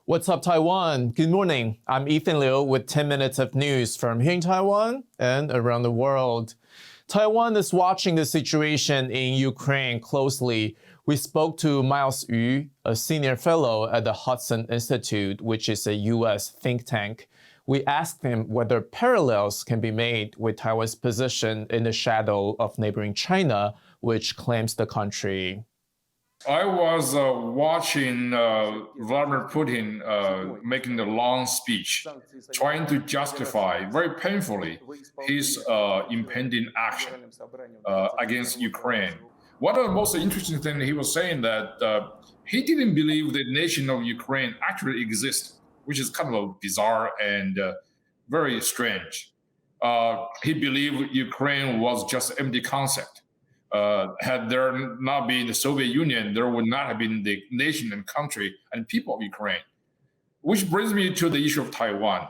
What's up, Taiwan? Good morning. I'm Ethan Liu with 10 minutes of news from here in Taiwan and around the world. Taiwan is watching the situation in Ukraine closely. We spoke to Miles Yu, a senior fellow at the Hudson Institute, which is a U.S. think tank. We asked him whether parallels can be made with Taiwan's position in the shadow of neighboring China, which claims the country. I was watching Vladimir Putin making the long speech, trying to justify very painfully his impending action against Ukraine. One of the most interesting things he was saying that he didn't believe the nation of Ukraine actually exists, which is kind of bizarre and very strange. He believed Ukraine was just an empty concept. Had there not been the Soviet Union, there would not have been the nation and country and people of Ukraine. Which brings me to the issue of Taiwan.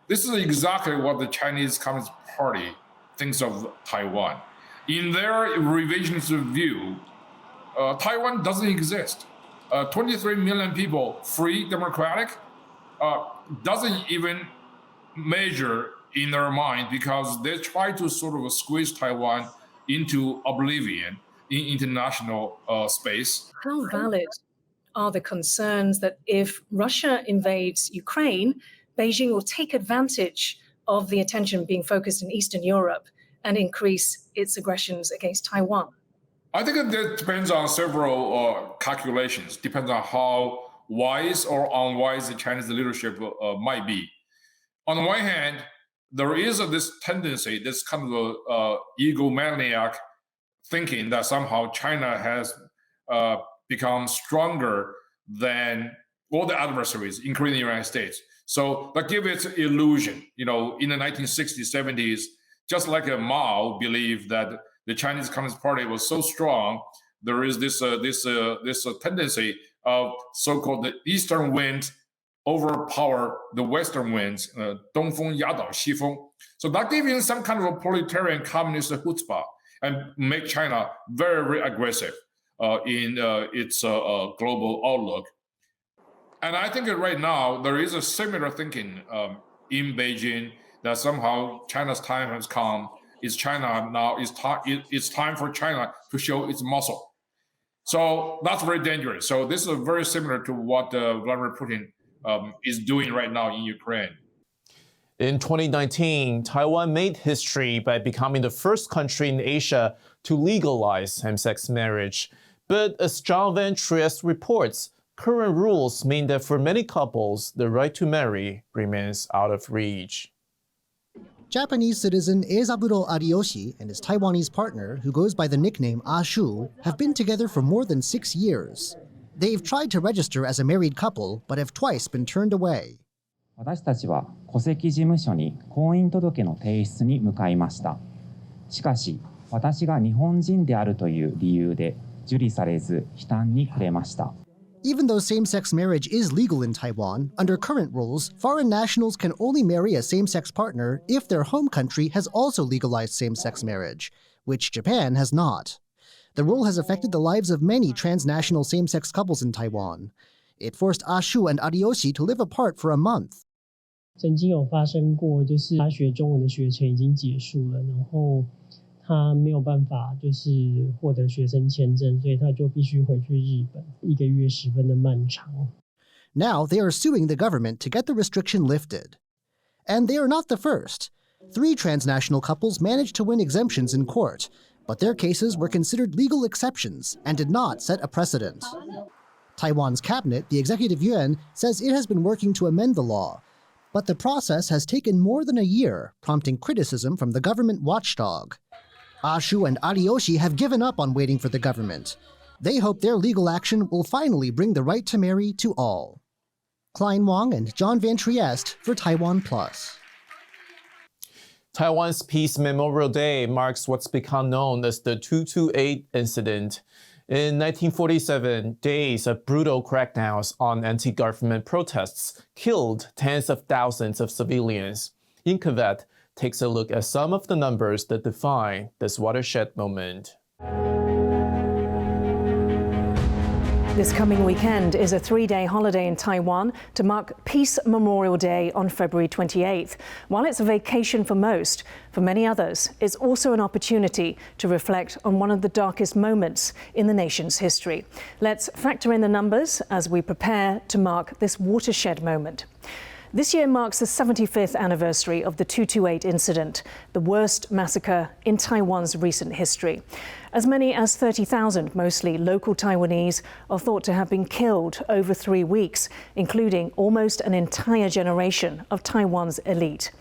This is exactly what the Chinese Communist Party thinks of Taiwan. In their revisionist view, Taiwan doesn't exist. 23 million people, free, democratic, doesn't even measure in their mind because they try to sort of squeeze Taiwan into oblivion in international space. How valid are the concerns that if Russia invades Ukraine, Beijing will take advantage of the attention being focused in Eastern Europe and increase its aggressions against Taiwan? I think that depends on several calculations, depends on how wise or unwise the Chinese leadership might be. On the one hand, there is this tendency, this kind of egomaniac thinking that somehow China has become stronger than all the adversaries, including the United States. So that gives it illusion. You know, in the 1960s, 70s, just like Mao believed that the Chinese Communist Party was so strong, there is this tendency of so-called the Eastern wind overpower the Western winds, 东风压倒西风. So that gave him some kind of a proletarian communist chutzpah and make China very, very aggressive in its global outlook. And I think that right now there is a similar thinking in Beijing that somehow China's time has come. It's time for China to show its muscle. So that's very dangerous. So this is very similar to what Vladimir Putin is doing right now in Ukraine. In 2019, Taiwan made history by becoming the first country in Asia to legalize same-sex marriage. But as John Van Trieste reports, current rules mean that for many couples, the right to marry remains out of reach. Japanese citizen Eizaburo Ariyoshi and his Taiwanese partner, who goes by the nickname Ashu, have been together for more than 6 years. They've tried to register as a married couple, but have twice been turned away. 私たちは戸籍事務所に婚姻届の提出に向かいました。しかし、私が日本人であるという理由で受理されず、否担に触れました。 Even though same-sex marriage is legal in Taiwan, under current rules, foreign nationals can only marry a same-sex partner if their home country has also legalized same-sex marriage, which Japan has not. The rule has affected the lives of many transnational same-sex couples in Taiwan. It forced Ashu and Ariyoshi to live apart for a month. 曾经有发生过，就是他学中文的学程已经结束了，然后他没有办法就是获得学生签证，所以他就必须回去日本，1个月十分的漫长。 Now they are suing the government to get the restriction lifted. And they are not the first. 3 transnational couples managed to win exemptions in court, but their cases were considered legal exceptions and did not set a precedent. Taiwan's cabinet, the Executive Yuan, says it has been working to amend the law, but the process has taken more than a year, prompting criticism from the government watchdog. Ashu and Ariyoshi have given up on waiting for the government. They hope their legal action will finally bring the right to marry to all. Klein Wang and John Van Trieste for TaiwanPlus. Taiwan's Peace Memorial Day marks what's become known as the 228 incident. In 1947, days of brutal crackdowns on anti-government protests killed tens of thousands of civilians. Yin Kavet takes a look at some of the numbers that define this watershed moment. This coming weekend is a 3-day holiday in Taiwan to mark Peace Memorial Day on February 28th. While it's a vacation for most, for many others, it's also an opportunity to reflect on one of the darkest moments in the nation's history. Let's factor in the numbers as we prepare to mark this watershed moment. This year marks the 75th anniversary of the 228 incident, the worst massacre in Taiwan's recent history. As many as 30,000, mostly local Taiwanese, are thought to have been killed over 3 weeks, including almost an entire generation of Taiwan's elite.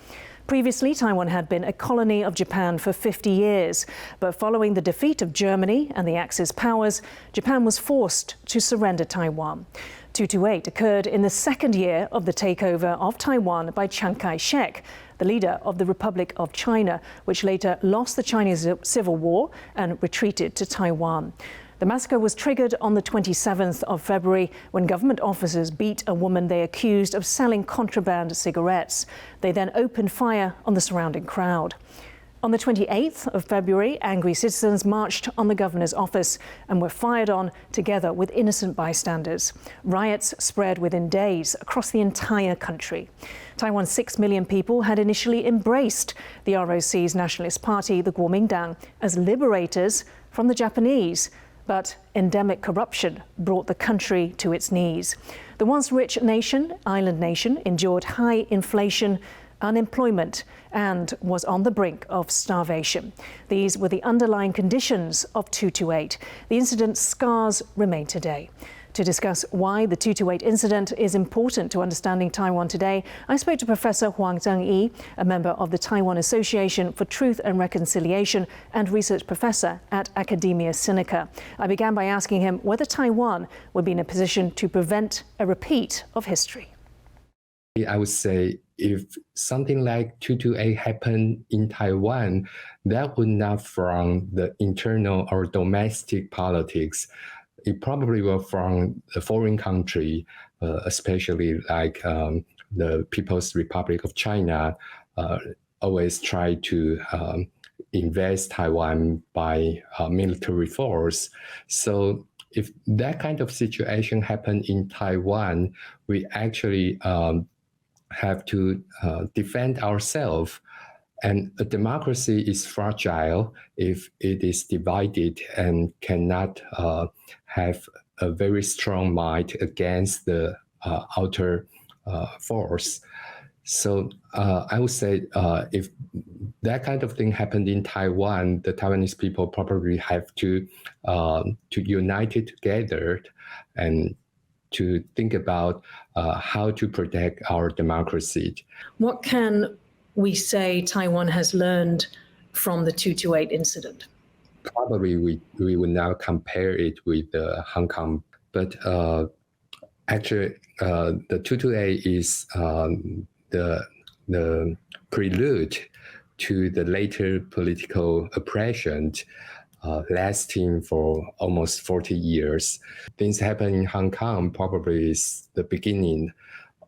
Previously, Taiwan had been a colony of Japan for 50 years, but following the defeat of Germany and the Axis powers, Japan was forced to surrender Taiwan. 228 occurred in the second year of the takeover of Taiwan by Chiang Kai-shek, the leader of the Republic of China, which later lost the Chinese Civil War and retreated to Taiwan. The massacre was triggered on the 27th of February when government officers beat a woman they accused of selling contraband cigarettes. They then opened fire on the surrounding crowd. On the 28th of February, angry citizens marched on the governor's office and were fired on together with innocent bystanders. Riots spread within days across the entire country. Taiwan's 6 million people had initially embraced the ROC's nationalist party, the Kuomintang, as liberators from the Japanese. But endemic corruption brought the country to its knees. The once rich island nation, endured high inflation, unemployment, and was on the brink of starvation. These were the underlying conditions of 228. The incident's scars remain today. To discuss why the 228 incident is important to understanding Taiwan today, I spoke to Professor Huang Zhengyi, a member of the Taiwan Association for Truth and Reconciliation and research professor at Academia Sinica. I began by asking him whether Taiwan would be in a position to prevent a repeat of history. I would say if something like 228 happened in Taiwan, that would not from the internal or domestic politics. It probably will from a foreign country, especially like the People's Republic of China, always try to invest Taiwan by military force. So if that kind of situation happened in Taiwan, we actually have to defend ourselves. And a democracy is fragile if it is divided and cannot have a very strong might against the outer force. So I would say if that kind of thing happened in Taiwan, the Taiwanese people probably have to unite it together and to think about how to protect our democracy. What can we say Taiwan has learned from the 228 incident? Probably we would now compare it with Hong Kong, but actually the 228 is the prelude to the later political oppression lasting for almost 40 years. Things happen in Hong Kong probably is the beginning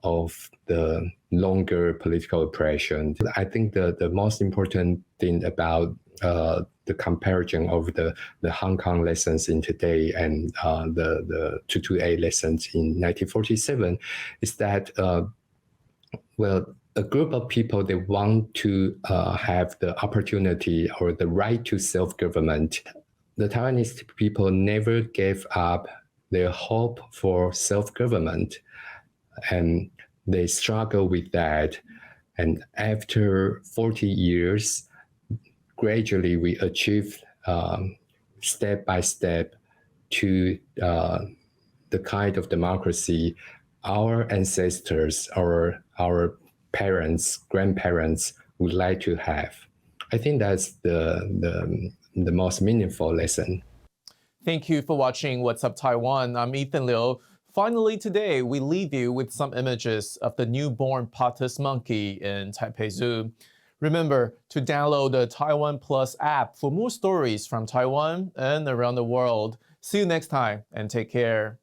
of the longer political oppression. I think the most important thing about the comparison of the Hong Kong lessons in today and the 228 lessons in 1947 is that, a group of people, they want to have the opportunity or the right to self-government. The Taiwanese people never gave up their hope for self-government, and they struggle with that. And after 40 years, gradually we achieved step by step to the kind of democracy our ancestors or our parents, grandparents would like to have. I think that's the most meaningful lesson. Thank you for watching What's Up Taiwan. I'm Ethan Liu. Finally today, we leave you with some images of the newborn Potus monkey in Taipei Zoo. Remember to download the TaiwanPlus app for more stories from Taiwan and around the world. See you next time and take care.